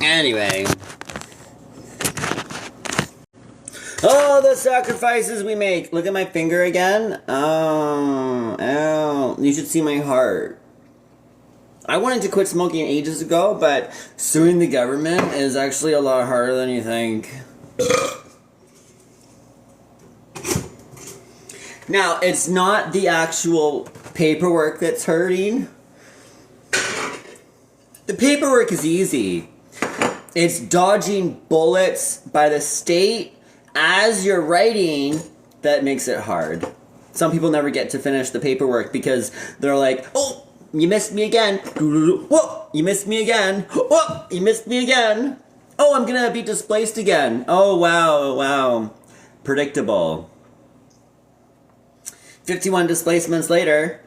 Anyway. Oh, the sacrifices we make. Look at my finger again. Oh, ow. You should see my heart. I wanted to quit smoking ages ago, but suing the government is actually a lot harder than you think. Now, it's not the actual paperwork that's hurting. The paperwork is easy. It's dodging bullets by the state as you're writing that makes it hard. Some people never get to finish the paperwork because they're like, oh, you missed me again. Whoa, you missed me again. Whoa, you missed me again. Oh, I'm gonna be displaced again. Oh, wow. Predictable. 51 displacements later.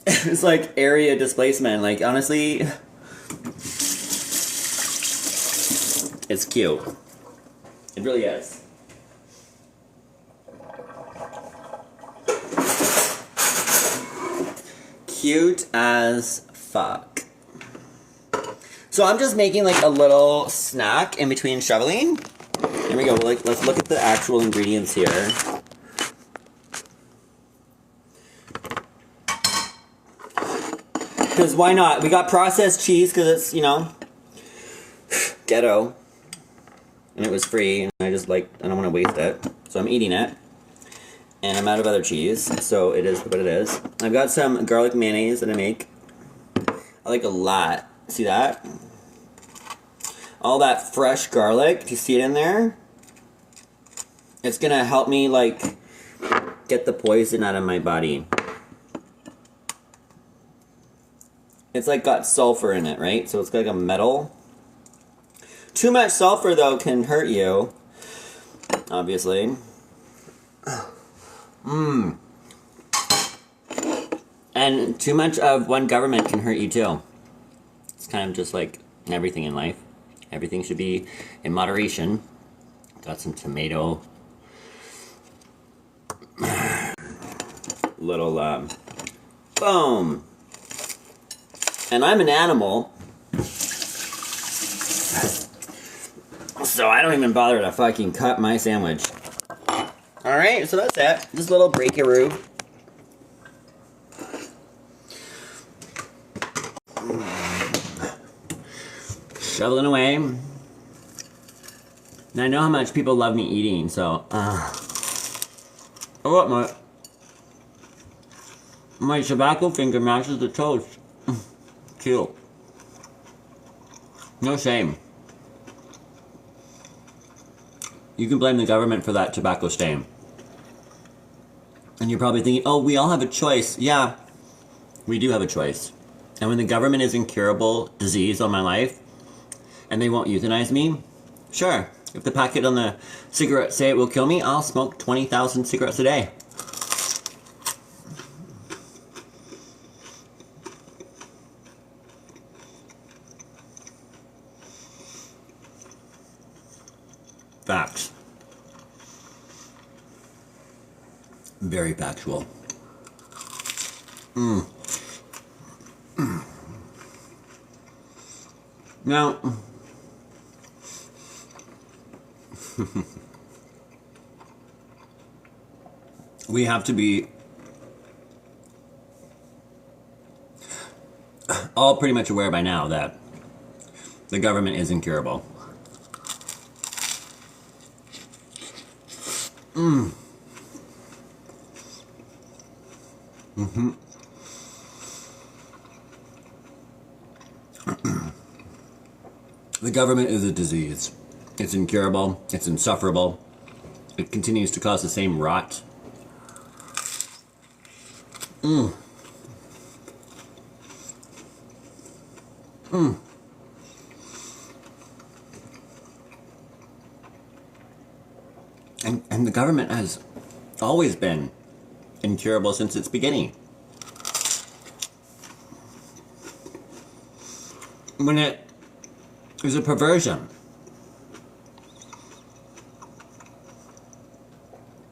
It's like area displacement. Like, honestly, it's cute. It really is. Cute as fuck. So I'm just making like a little snack in between shoveling. Here we go. Like, let's look at the actual ingredients here. Because why not? We got processed cheese because it's, you know, ghetto. And it was free, and I just I don't want to waste it. So I'm eating it. And I'm out of other cheese, so it is what it is. I've got some garlic mayonnaise that I make. I like a lot. See that? All that fresh garlic. Do you see it in there? It's gonna help me, like, get the poison out of my body. It's like got sulfur in it, right? So it's like a metal. Too much sulfur, though, can hurt you. Obviously. And too much of one government can hurt you, too. It's kind of just like everything in life. Everything should be in moderation. Got some tomato. Little, boom. And I'm an animal, so I don't even bother to fucking cut my sandwich. Alright, so that's it. Just a little breakaroo. Shoveling away. And I know how much people love me eating, so, oh, my tobacco finger matches the toast. Cute. No shame. You can blame the government for that tobacco stain. And you're probably thinking, oh, we all have a choice. Yeah, we do have a choice. And when the government is incurable disease on my life, and they won't euthanize me, sure. If the packet on the cigarette say it will kill me, I'll smoke 20,000 cigarettes a day. Facts. Very factual. Now, we have to be all pretty much aware by now that the government is incurable. The government is a disease. It's incurable. It's insufferable. It continues to cause the same rot. And the government has always been incurable since its beginning. When it is a perversion.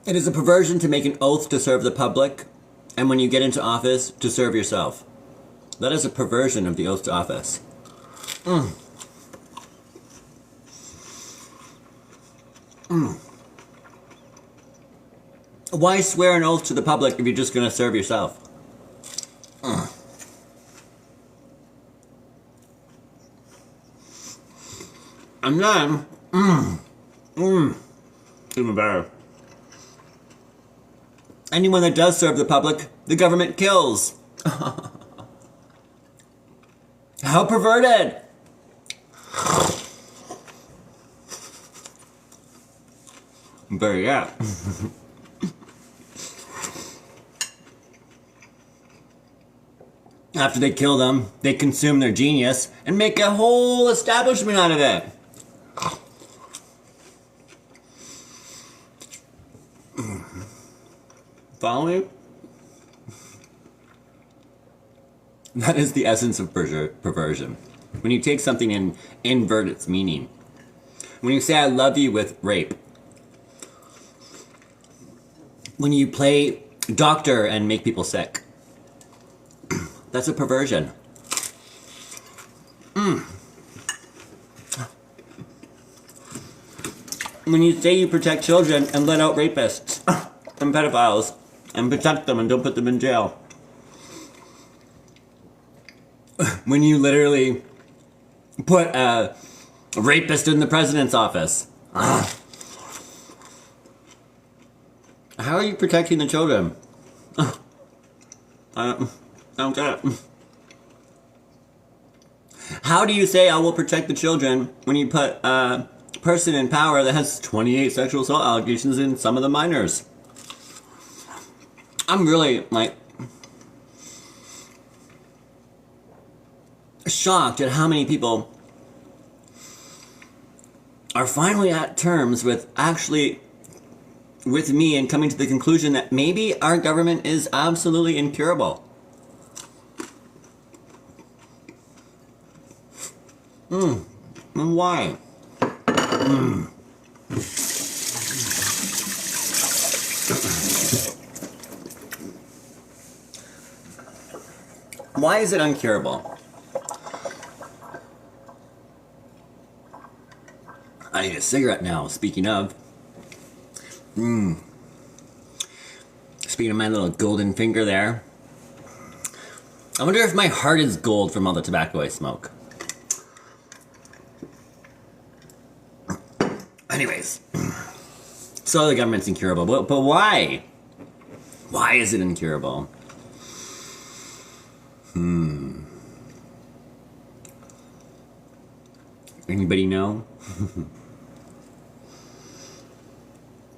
It is a perversion to make an oath to serve the public, and when you get into office, to serve yourself. That is a perversion of the oath to office. Why swear an oath to the public if you're just going to serve yourself? And then, even better. Anyone that does serve the public, the government kills. How perverted! But yeah. After they kill them, they consume their genius and make a whole establishment out of it. Follow me? That is the essence of perversion. When you take something and invert its meaning. When you say I love you with rape. When you play doctor and make people sick. That's a perversion. When you say you protect children and let out rapists and pedophiles and protect them and don't put them in jail. When you literally put a rapist in the president's office. How are you protecting the children? I don't get it. How do you say I will protect the children when you put a person in power that has 28 sexual assault allegations in some of the minors? I'm really, shocked at how many people are finally at terms with me and coming to the conclusion that maybe our government is absolutely incurable. And why? Why is it uncurable? I need a cigarette now, speaking of. Speaking of my little golden finger there. I wonder if my heart is gold from all the tobacco I smoke. Anyways. So the government's incurable. But why? Why is it incurable? Anybody know?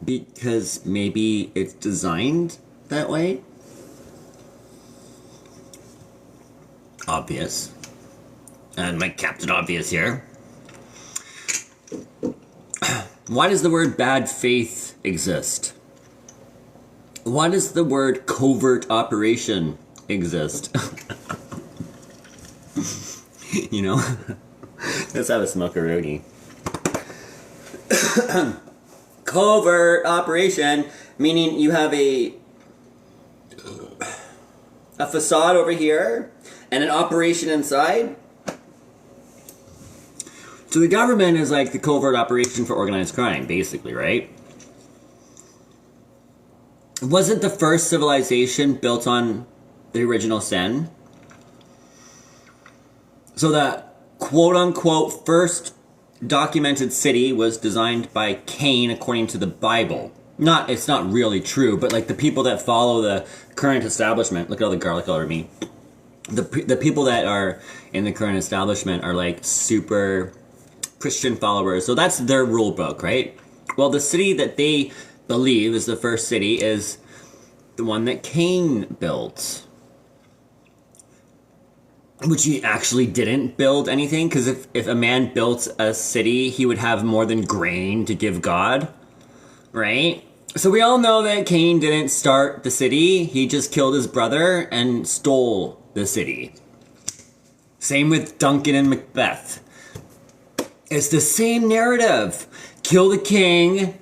Because maybe it's designed that way? Obvious. And my Captain Obvious here. Why does the word bad faith exist? Why does the word covert operation exist? You know? Let's have a smokeroonie. Covert operation, meaning you have a facade over here and an operation inside. So the government is like the covert operation for organized crime, basically, right? Wasn't the first civilization built on the original sin? So the quote-unquote first documented city was designed by Cain according to the Bible. It's not really true, but like the people that follow the current establishment, look at all the garlic all over me. The people that are in the current establishment are like super Christian followers, so that's their rule book, right? Well, the city that they believe is the first city is the one that Cain built. Which he actually didn't build anything, because if a man built a city, he would have more than grain to give God, right? So we all know that Cain didn't start the city, he just killed his brother and stole the city. Same with Duncan and Macbeth. It's the same narrative. Kill the king,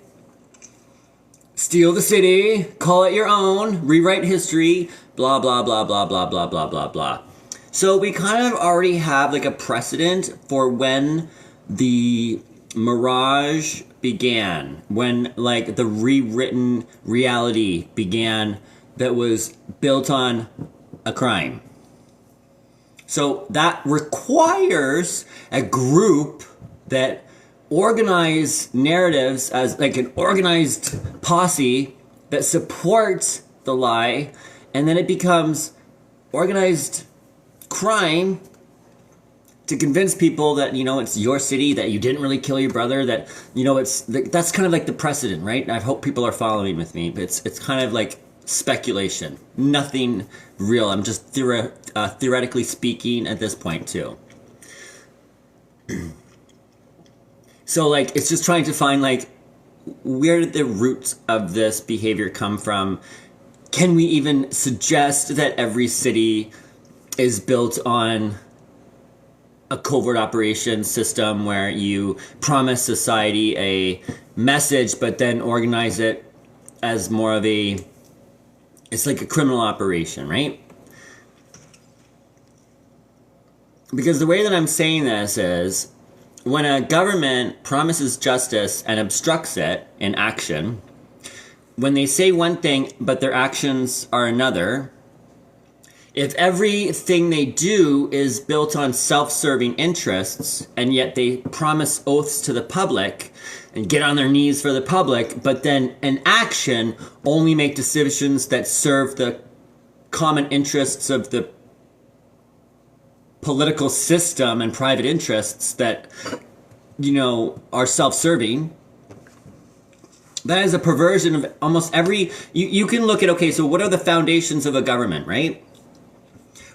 steal the city, call it your own, rewrite history, blah, blah, blah, blah, blah, blah, blah, blah, blah. So we kind of already have like a precedent for when the mirage began, when like the rewritten reality began that was built on a crime. So that requires a group that organize narratives as like an organized posse that supports the lie, and then it becomes organized crime to convince people that, you know, it's your city, that you didn't really kill your brother, that, you know, that's kind of like the precedent, right? I hope people are following with me, but it's kind of like speculation, nothing real. I'm just theoretically speaking at this point too. So like, it's just trying to find like, where did the roots of this behavior come from? Can we even suggest that every city is built on a covert operation system where you promise society a message but then organize it as more of it's like a criminal operation, right? Because the way that I'm saying this is, when a government promises justice and obstructs it in action, when they say one thing but their actions are another, if everything they do is built on self-serving interests, and yet they promise oaths to the public and get on their knees for the public, but then in action only make decisions that serve the common interests of the political system and private interests that, you know, are self-serving, that is a perversion of almost every... You can look at, okay, so what are the foundations of a government, right?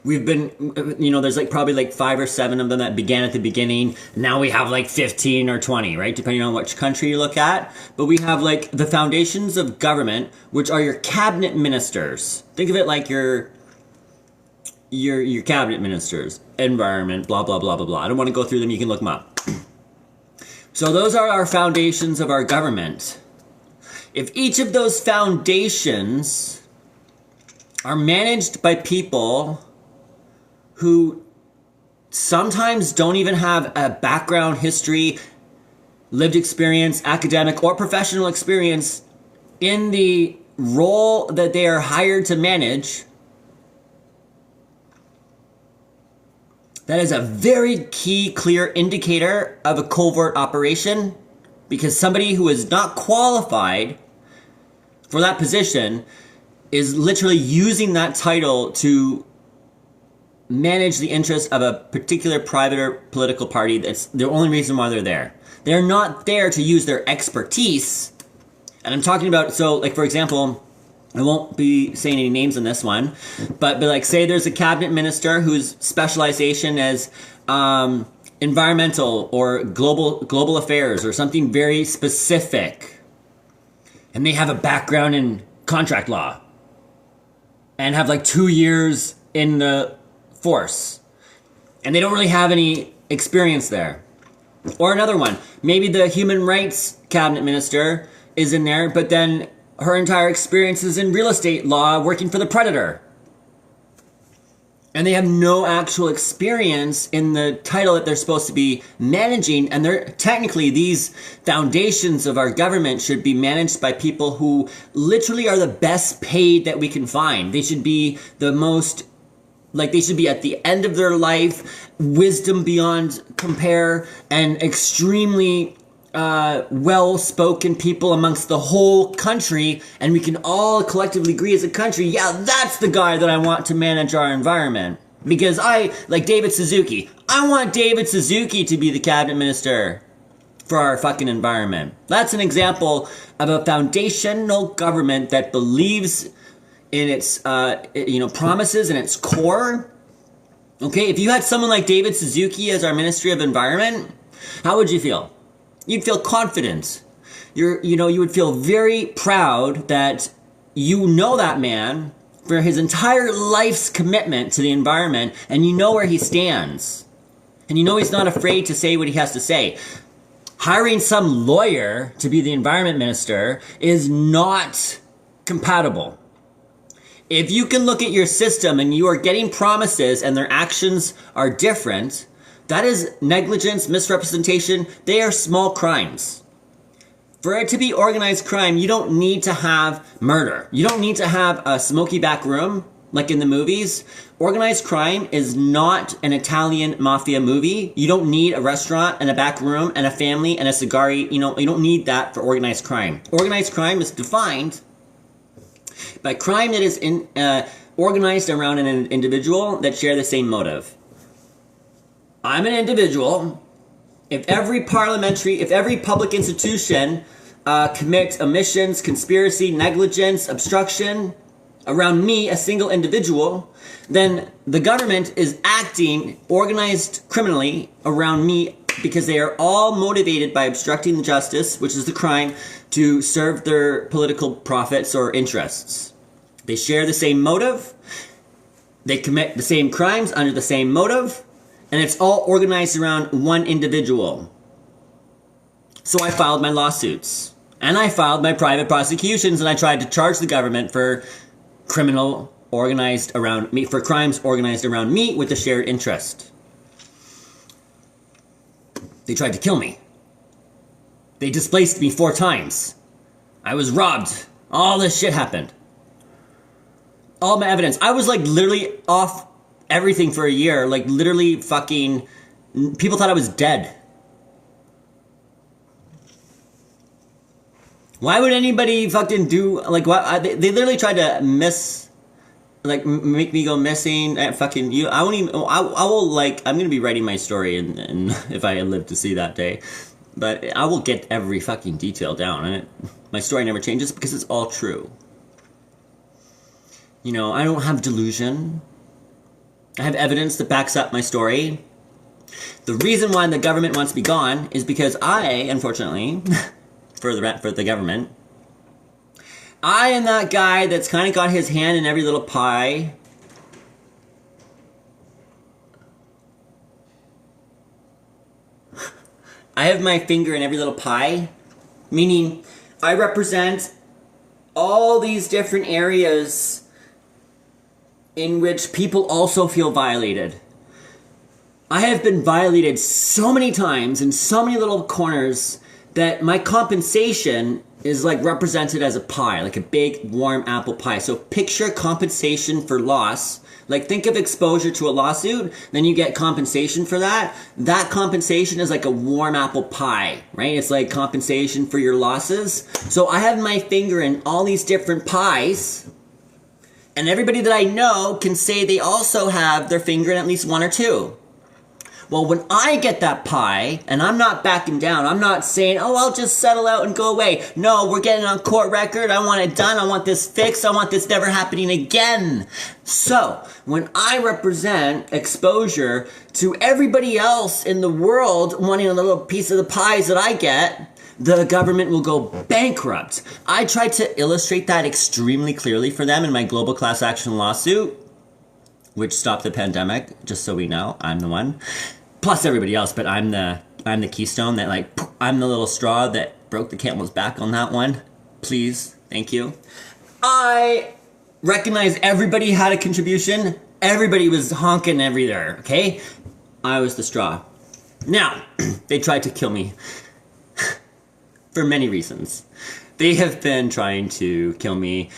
We've been, you know, there's like probably like 5 or 7 of them that began at the beginning. Now we have like 15 or 20, right? Depending on which country you look at. But we have like the foundations of government, which are your cabinet ministers. Think of it like your cabinet ministers, environment, blah, blah, blah, blah, blah. I don't want to go through them. You can look them up. So those are our foundations of our government. If each of those foundations are managed by people who sometimes don't even have a background, history, lived experience, academic or professional experience in the role that they are hired to manage, that is a very key, clear indicator of a covert operation, because somebody who is not qualified for that position is literally using that title to manage the interests of a particular private or political party. That's the only reason why they're there. They're not there to use their expertise. And I'm talking about, so like for example, I won't be saying any names on this one, but like say there's a cabinet minister whose specialization is environmental or global affairs or something very specific, and they have a background in contract law and have like 2 years in the force, and they don't really have any experience there. Or another one, maybe the human rights cabinet minister is in there, but then her entire experience is in real estate law working for the Predator. And they have no actual experience in the title that they're supposed to be managing. And they're technically, these foundations of our government should be managed by people who literally are the best paid that we can find. They should be the most, like they should be at the end of their life, wisdom beyond compare, and extremely well-spoken people amongst the whole country, and we can all collectively agree as a country, yeah, that's the guy that I want to manage our environment. Because like David Suzuki, I want David Suzuki to be the cabinet minister for our fucking environment. That's an example of a foundational government that believes in its, promises and its core. Okay, if you had someone like David Suzuki as our Ministry of Environment, how would you feel? You'd feel confident. You would feel very proud that you know that man for his entire life's commitment to the environment, and you know where he stands. And you know he's not afraid to say what he has to say. Hiring some lawyer to be the environment minister is not compatible. If you can look at your system and you are getting promises and their actions are different, That is negligence, misrepresentation. They are small crimes. For it to be organized crime, you don't need to have murder. You don't need to have a smoky back room like in the movies. Organized crime is not an Italian mafia movie. You don't need a restaurant and a back room and a family and a cigar. You don't need that for organized crime. Organized crime is defined by crime that is organized around an individual that share the same motive. I'm an individual. If every public institution commits omissions, conspiracy, negligence, obstruction around me, a single individual, then the government is acting organized criminally around me because they are all motivated by obstructing the justice, which is the crime, to serve their political profits or interests. They share the same motive. They commit the same crimes under the same motive. And it's all organized around one individual. So I filed my lawsuits. And I filed my private prosecutions, and I tried to charge the government for crimes organized around me with a shared interest. They tried to kill me. They displaced me 4 times. I was robbed. All this shit happened. All my evidence. I was like literally off everything for a year. Like literally fucking... People thought I was dead. Why would anybody fucking do... Like, what? They literally tried to make me go missing. Fucking you. I won't even... I will, like... I'm gonna be writing my story and if I live to see that day. But I will get every fucking detail down. And my story never changes because it's all true. You know, I don't have delusion. I have evidence that backs up my story. The reason why the government wants me gone is because I, unfortunately, for the government, I am that guy that's kind of got his hand in every little pie. I have my finger in every little pie, meaning I represent all these different areas in which people also feel violated. I have been violated so many times in so many little corners that my compensation is like represented as a pie, like a big warm apple pie. So picture compensation for loss. Like think of exposure to a lawsuit, then you get compensation for that. That compensation is like a warm apple pie, right? It's like compensation for your losses. So I have my finger in all these different pies. And everybody that I know can say they also have their finger in at least one or two. Well, when I get that pie, and I'm not backing down, I'm not saying, oh, I'll just settle out and go away. No, we're getting on court record. I want it done. I want this fixed. I want this never happening again. So, when I represent exposure to everybody else in the world wanting a little piece of the pies that I get, the government will go bankrupt. I tried to illustrate that extremely clearly for them in my global class action lawsuit, which stopped the pandemic, just so we know. I'm the one. Plus everybody else, but I'm the keystone that like, I'm the little straw that broke the camel's back on that one. Please, thank you. I recognize everybody had a contribution. Everybody was honking everywhere, okay? I was the straw. Now, they tried to kill me. For many reasons. They have been trying to kill me.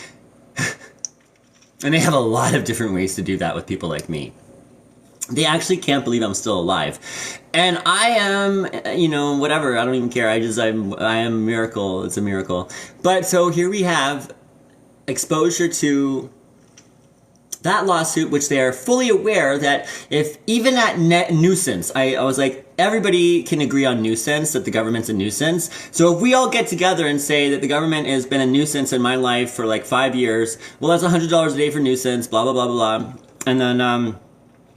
And they have a lot of different ways to do that with people like me. They actually can't believe I'm still alive. And I am, whatever, I don't even care. I am a miracle. It's a miracle. But so here we have exposure to that lawsuit, which they are fully aware that if even at net nuisance, I was like, everybody can agree on nuisance, that the government's a nuisance. So if we all get together and say that the government has been a nuisance in my life for like 5 years, well, that's $100 a day for nuisance, blah, blah, blah, blah, blah. And then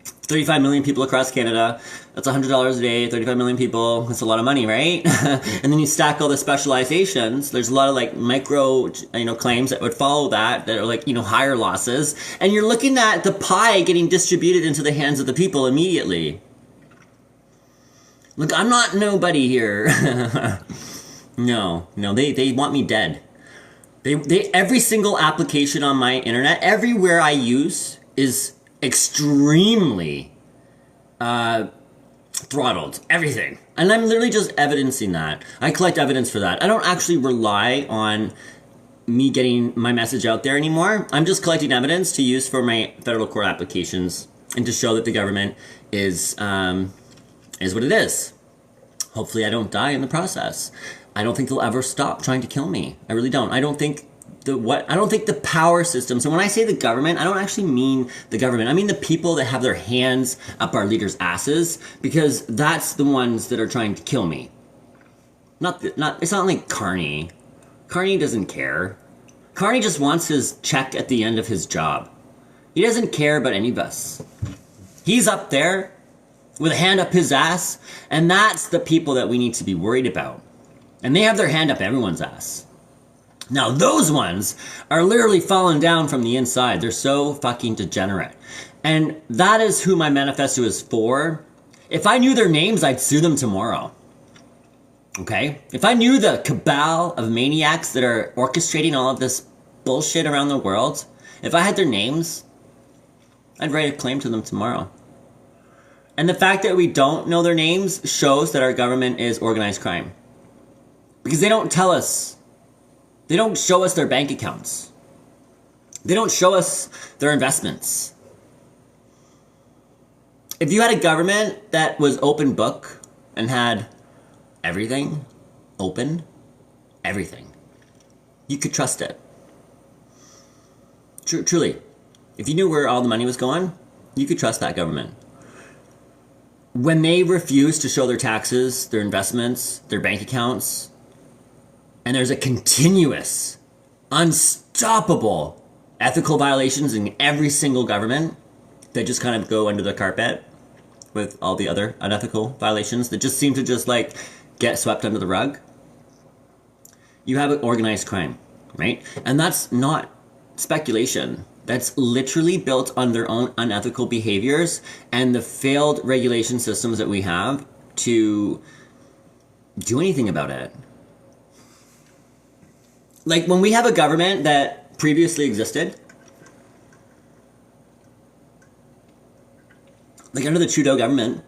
35 million people across Canada, that's $100 a day, 35 million people, that's a lot of money, right? And then you stack all the specializations, there's a lot of like micro, claims that would follow that are like, higher losses. And you're looking at the pie getting distributed into the hands of the people immediately. Look, I'm not nobody here. No, they want me dead. They every single application on my internet, everywhere I use is extremely throttled. Everything. And I'm literally just evidencing that. I collect evidence for that. I don't actually rely on me getting my message out there anymore. I'm just collecting evidence to use for my federal court applications and to show that the government is what it is. Hopefully I don't die in the process. I don't think they'll ever stop trying to kill me. I really don't. I don't think the power system. So when I say the government, I don't actually mean the government. I mean the people that have their hands up our leaders' asses, because that's the ones that are trying to kill me. It's not like Carney. Carney doesn't care. Carney just wants his check at the end of his job. He doesn't care about any of us. He's up there with a hand up his ass, and that's the people that we need to be worried about. And they have their hand up everyone's ass. Now those ones are literally falling down from the inside. They're so fucking degenerate. And that is who my manifesto is for. If I knew their names, I'd sue them tomorrow. Okay? If I knew the cabal of maniacs that are orchestrating all of this bullshit around the world, if I had their names, I'd write a claim to them tomorrow. And the fact that we don't know their names shows that our government is organized crime. Because they don't tell us. They don't show us their bank accounts. They don't show us their investments. If you had a government that was open book and had everything open, everything, you could trust it. Truly. If you knew where all the money was going, you could trust that government. When they refuse to show their taxes, their investments, their bank accounts, and there's a continuous, unstoppable ethical violations in every single government that just kind of go under the carpet with all the other unethical violations that just seem to just like get swept under the rug. You have organized crime, right? And that's not speculation. That's literally built on their own unethical behaviors and the failed regulation systems that we have to do anything about it. Like when we have a government that previously existed, like under the Trudeau government,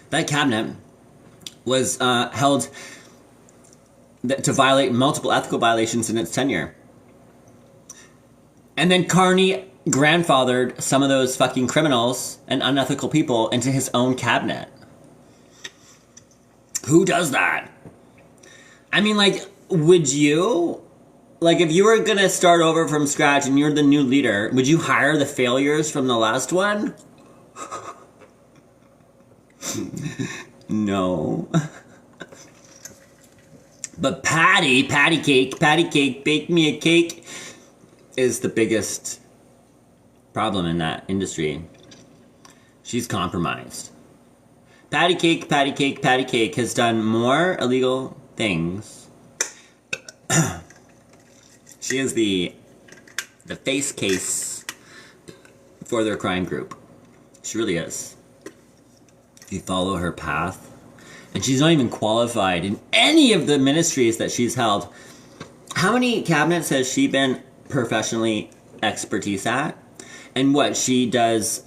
that cabinet was held to violate multiple ethical violations in its tenure. And then Carney grandfathered some of those fucking criminals and unethical people into his own cabinet. Who does that? I mean, like, would you? Like, if you were gonna start over from scratch and you're the new leader, would you hire the failures from the last one? No. But patty cake, bake me a cake is the biggest problem in that industry. She's compromised. Patty cake has done more illegal things. She is the face case for their crime group. She really is. If you follow her path, and she's not even qualified in any of the ministries that she's held. How many cabinets has she been professionally expertise at? And what, she does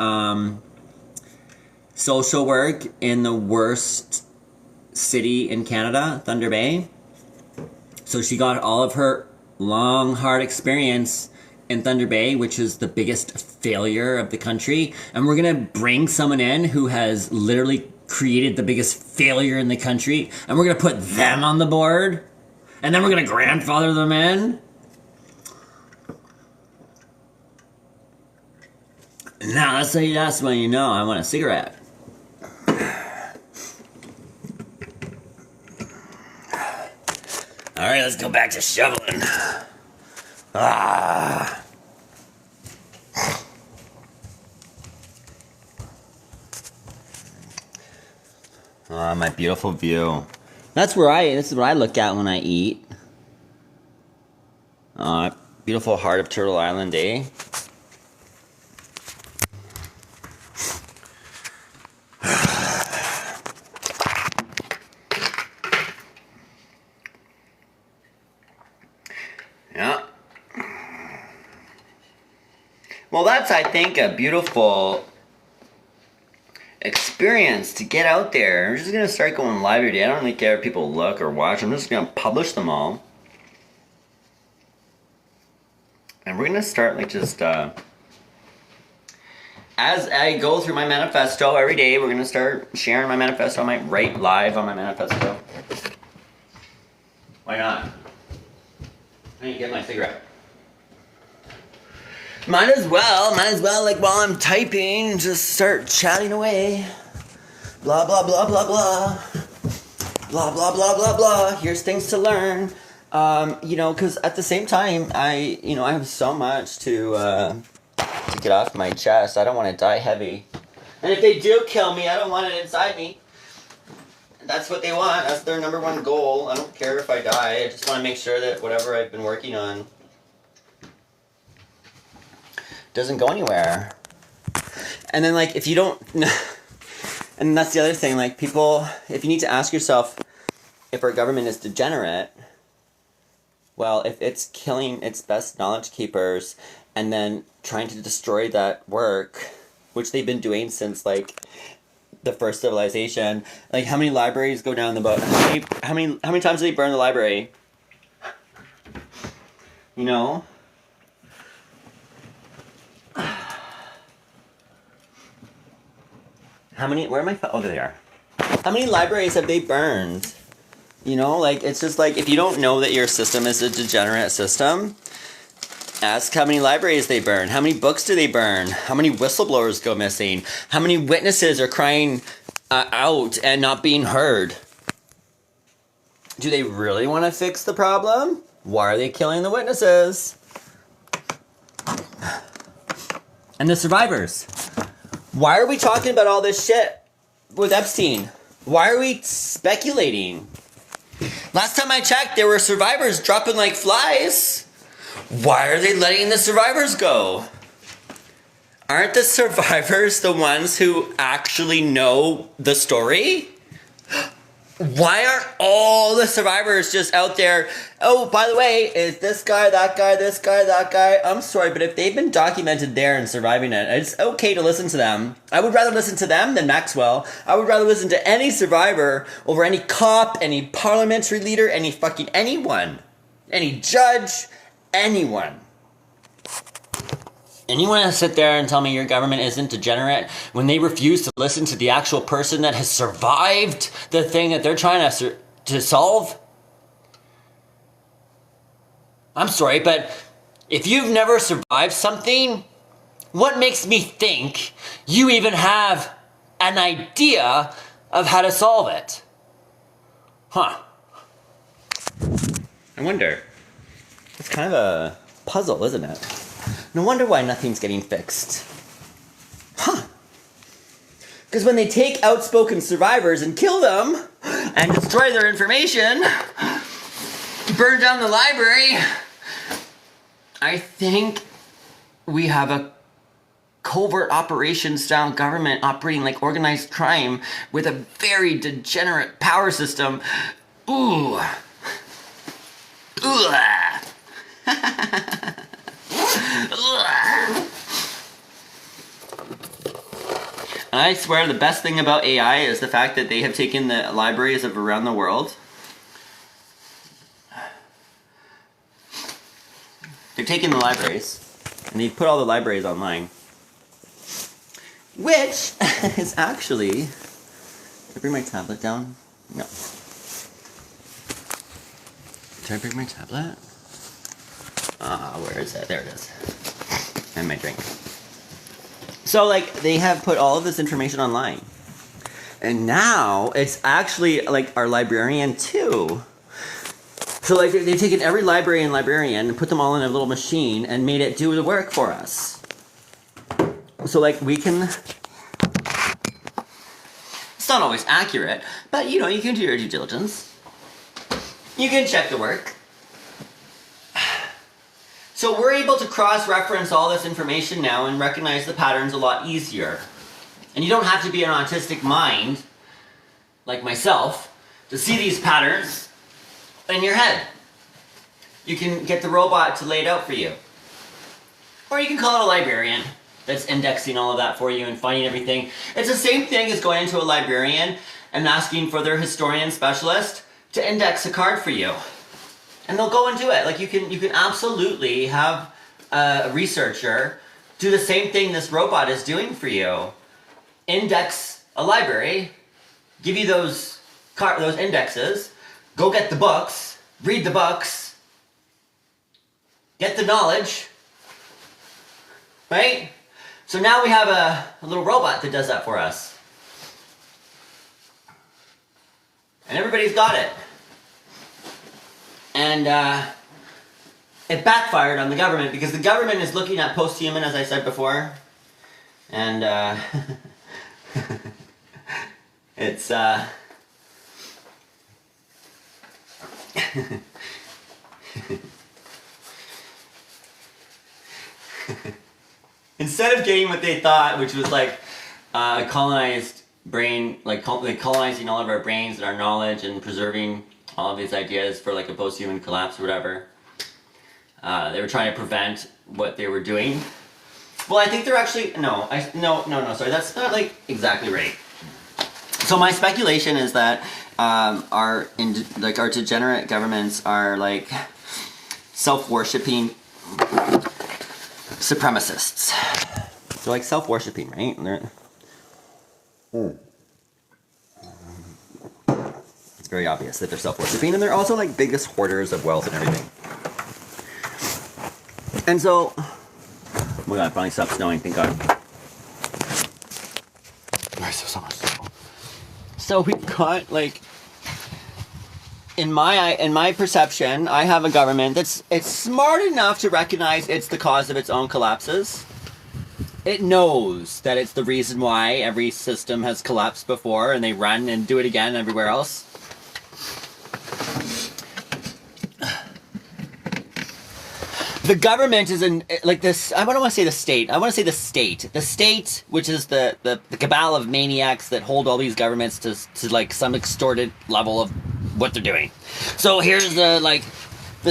social work in the worst city in Canada, Thunder Bay. So she got all of her long, hard experience in Thunder Bay, which is the biggest failure of the country. And we're gonna bring someone in who has literally created the biggest failure in the country, and we're gonna put them on the board, and then we're gonna grandfather them in. Now that's when you know I want a cigarette. All right, let's go back to shoveling. Ah. Oh, my beautiful view. This is what I look at when I eat. Beautiful heart of Turtle Island, eh? Yeah. Well, that's, I think, a beautiful experience experience to get out there. I'm just gonna start going live every day. I don't really care if people look or watch. I'm just gonna publish them all. And we're gonna start like just as I go through my manifesto every day, we're gonna start sharing my manifesto. I might write live on my manifesto. Why not? I need to get my cigarette. Might as well, like while I'm typing, just start chatting away. Blah, blah, blah, blah, blah. Blah, blah, blah, blah, blah. Here's things to learn. You know, because at the same time, I have so much to get off my chest. I don't want to die heavy. And if they do kill me, I don't want it inside me. That's what they want. That's their number one goal. I don't care if I die. I just want to make sure that whatever I've been working on doesn't go anywhere. And then, like, if you don't... And that's the other thing, like, people... If you need to ask yourself if our government is degenerate, well, if it's killing its best knowledge keepers and then trying to destroy that work, which they've been doing since, like, the first civilization. Like, how many libraries go down the boat? How many times do they burn the library? You know? Where am I? Oh, there they are. How many libraries have they burned? You know, like, it's just like, if you don't know that your system is a degenerate system, ask how many libraries they burn. How many books do they burn? How many whistleblowers go missing? How many witnesses are crying out and not being heard? Do they really want to fix the problem? Why are they killing the witnesses? And the survivors. Why are we talking about all this shit with Epstein? Why are we speculating? Last time I checked, there were survivors dropping like flies. Why are they letting the survivors go? Aren't the survivors the ones who actually know the story? Why aren't all the survivors just out there, oh, by the way, is this guy, that guy, this guy, that guy? I'm sorry, but if they've been documented there and surviving it, it's okay to listen to them. I would rather listen to them than Maxwell. I would rather listen to any survivor over any cop, any parliamentary leader, any fucking anyone. Any judge, anyone. And you want to sit there and tell me your government isn't degenerate when they refuse to listen to the actual person that has survived the thing that they're trying to solve? I'm sorry, but if you've never survived something, what makes me think you even have an idea of how to solve it? Huh. I wonder. It's kind of a puzzle, isn't it? No wonder why nothing's getting fixed. Huh. Because when they take outspoken survivors and kill them, and destroy their information, burn down the library, I think we have a covert operation style government operating like organized crime with a very degenerate power system. Ooh. Ooh. And I swear the best thing about AI is the fact that they have taken the libraries of around the world. They've taken the libraries and they've put all the libraries online. Which is actually... Did I bring my tablet down? No. Did I bring my tablet? Where is it? There it is. And my drink. So, like, they have put all of this information online. And now, it's actually, like, our librarian, too. So, like, they've taken every library and librarian and put them all in a little machine and made it do the work for us. So, like, we can... It's not always accurate, but, you know, you can do your due diligence. You can check the work. So we're able to cross-reference all this information now and recognize the patterns a lot easier. And you don't have to be an autistic mind, like myself, to see these patterns in your head. You can get the robot to lay it out for you. Or you can call it a librarian. that's indexing all of that for you and finding everything. It's the same thing as going into a librarian and asking for their historian specialist to index a card for you. And they'll go and do it. Like you can absolutely have a researcher do the same thing this robot is doing for you. Index a library, give you those indexes, go get the books, read the books, get the knowledge, right? So now we have a little robot that does that for us. And everybody's got it. And it backfired on the government because the government is looking at post-human, as I said before. And it's instead of getting what they thought, which was like a colonized brain, like colonizing all of our brains and our knowledge and preserving all of these ideas for like a post-human collapse or whatever, they were trying to prevent what they were doing. Well, I think they're actually no, sorry, that's not like exactly right. So my speculation is that our degenerate governments are like self-worshipping supremacists. They're like self-worshipping, right? And they're it's very obvious that they're self-worshipping, and they're also like biggest hoarders of wealth and everything. And so, oh my god, it finally stopped snowing, thank god. There's so much snow. So we've got like, in my perception, I have a government it's smart enough to recognize it's the cause of its own collapses. It knows that it's the reason why every system has collapsed before, and they run and do it again everywhere else. The government is like this. I don't want to say the state. I want to say the state. The state, which is the cabal of maniacs that hold all these governments to like some extorted level of what they're doing. So here's the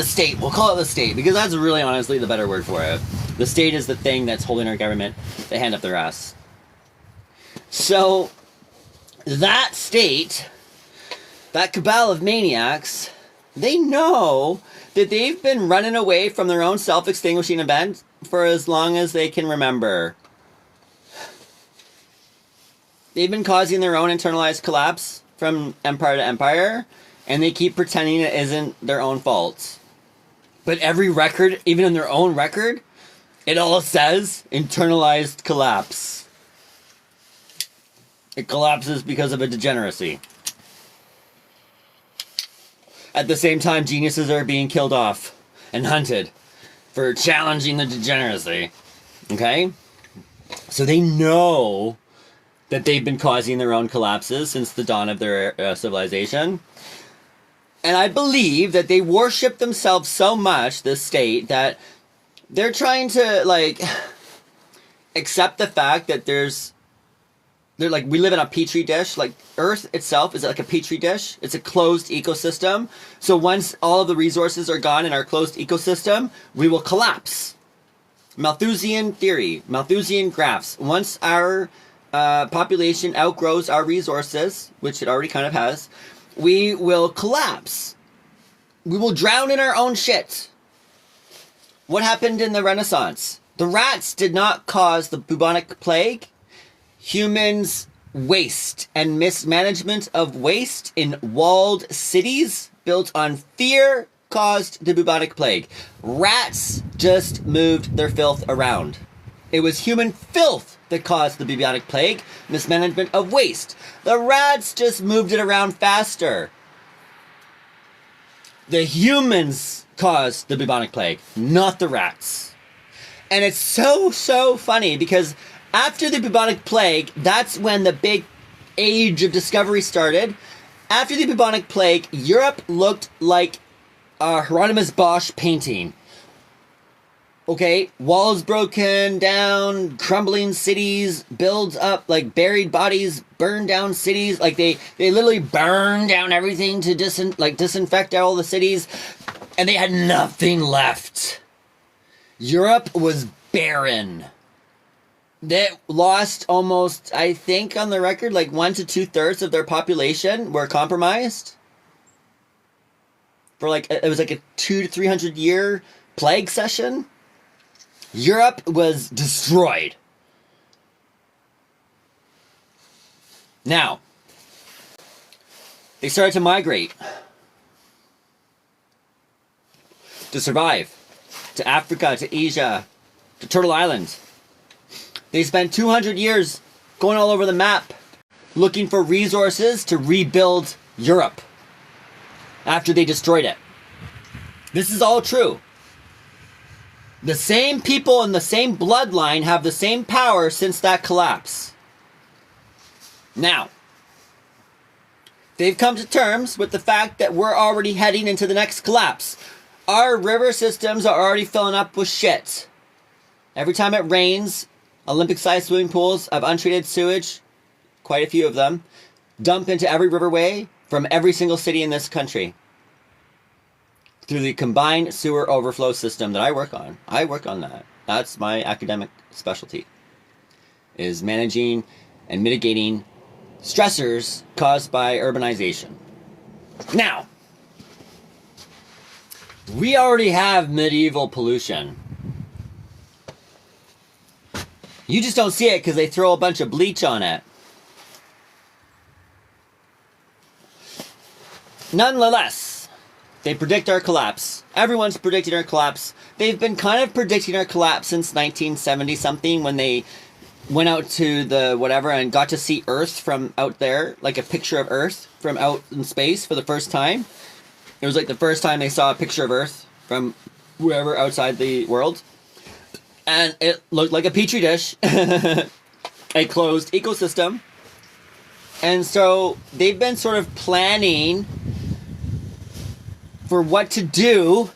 state. We'll call it the state because that's really honestly the better word for it. The state is the thing that's holding our government the hand up their ass. So that state, that cabal of maniacs, they know that they've been running away from their own self-extinguishing event for as long as they can remember. They've been causing their own internalized collapse from empire to empire, and they keep pretending it isn't their own fault. But every record, even in their own record, it all says internalized collapse. It collapses because of a degeneracy. At the same time, geniuses are being killed off and hunted for challenging the degeneracy. Okay? So they know that they've been causing their own collapses since the dawn of their civilization. And I believe that they worship themselves so much, this state, that they're trying to, like, accept the fact that they're like, we live in a petri dish. Like, Earth itself is like a petri dish. It's a closed ecosystem. So once all of the resources are gone in our closed ecosystem, we will collapse. Malthusian theory, Malthusian graphs. Once our population outgrows our resources, which it already kind of has, we will collapse. We will drown in our own shit. What happened in the Renaissance? The rats did not cause the bubonic plague. Humans' waste and mismanagement of waste in walled cities built on fear caused the bubonic plague. Rats just moved their filth around. It was human filth that caused the bubonic plague, mismanagement of waste. The rats just moved it around faster. The humans caused the bubonic plague, not the rats. And it's so funny because after the bubonic plague, that's when the big age of discovery started. After the bubonic plague, Europe looked like a Hieronymus Bosch painting. Okay, walls broken down, crumbling cities, builds up, like buried bodies, burned down cities. Like they literally burned down everything to disinfect all the cities, and they had nothing left. Europe was barren. They lost almost, I think, on the record, like 1 to 2/3 of their population were compromised. For like, it was like a 200 to 300 year plague session. Europe was destroyed. Now, they started to migrate to survive to Africa, to Asia, to Turtle Island. They spent 200 years going all over the map looking for resources to rebuild Europe after they destroyed it. This is all true. The same people in the same bloodline have the same power since that collapse. Now, they've come to terms with the fact that we're already heading into the next collapse. Our river systems are already filling up with shit. Every time it rains, Olympic-sized swimming pools of untreated sewage, quite a few of them, dump into every riverway from every single city in this country through the combined sewer overflow system that I work on. I work on that. That's my academic specialty, is managing and mitigating stressors caused by urbanization. Now, we already have medieval pollution. You just don't see it because they throw a bunch of bleach on it. Nonetheless, they predict our collapse. Everyone's predicting our collapse. They've been kind of predicting our collapse since 1970 something, when they went out to the whatever and got to see Earth from out there, like a picture of Earth from out in space for the first time. It was like the first time they saw a picture of Earth from wherever outside the world. And it looked like a petri dish. A closed ecosystem. And so they've been sort of planning for what to do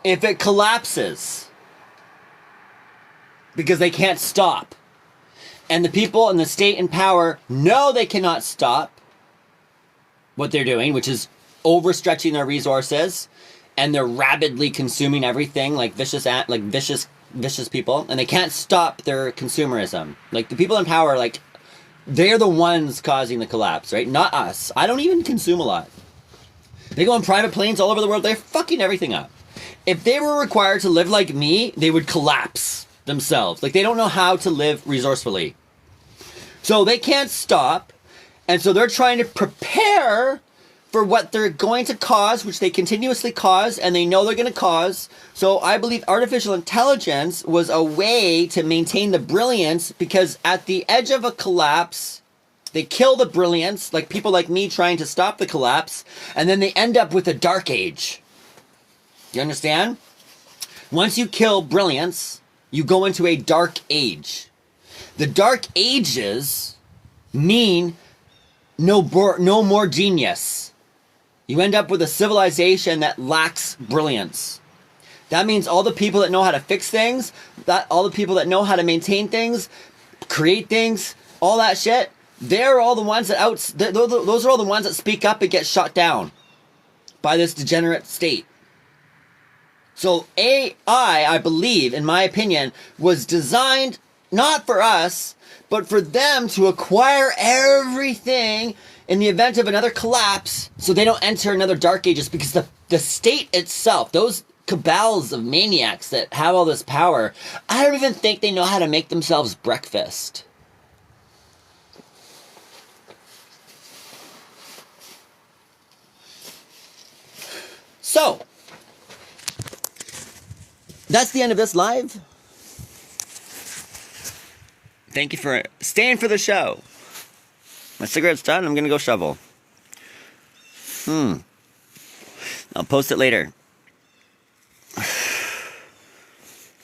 if it collapses. Because they can't stop. And the people in the state in power know they cannot stop what they're doing, which is overstretching their resources, and they're rabidly consuming everything like vicious people, and they can't stop their consumerism. Like, the people in power, like, they're the ones causing the collapse, right? Not us. I don't even consume a lot. They go on private planes all over the world. They're fucking everything up. If they were required to live like me, they would collapse themselves. Like, they don't know how to live resourcefully. So they can't stop. And so they're trying to prepare for what they're going to cause, which they continuously cause, and they know they're going to cause. So I believe artificial intelligence was a way to maintain the brilliance, because at the edge of a collapse, they kill the brilliance, like people like me trying to stop the collapse, and then they end up with a dark age. You understand? Once you kill brilliance, you go into a dark age. The dark ages mean no more genius. You end up with a civilization that lacks brilliance. That means all the people that know how to fix things, all the people that know how to maintain things, create things, all that shit, they're all the ones that those are all the ones that speak up and get shut down by this degenerate state. So AI, I believe, in my opinion, was designed not for us, but for them to acquire everything in the event of another collapse, so they don't enter another dark ages, because the state itself, those cabals of maniacs that have all this power, I don't even think they know how to make themselves breakfast. So, that's the end of this live. Thank you for staying for the show. My cigarette's done. I'm going to go shovel. I'll post it later.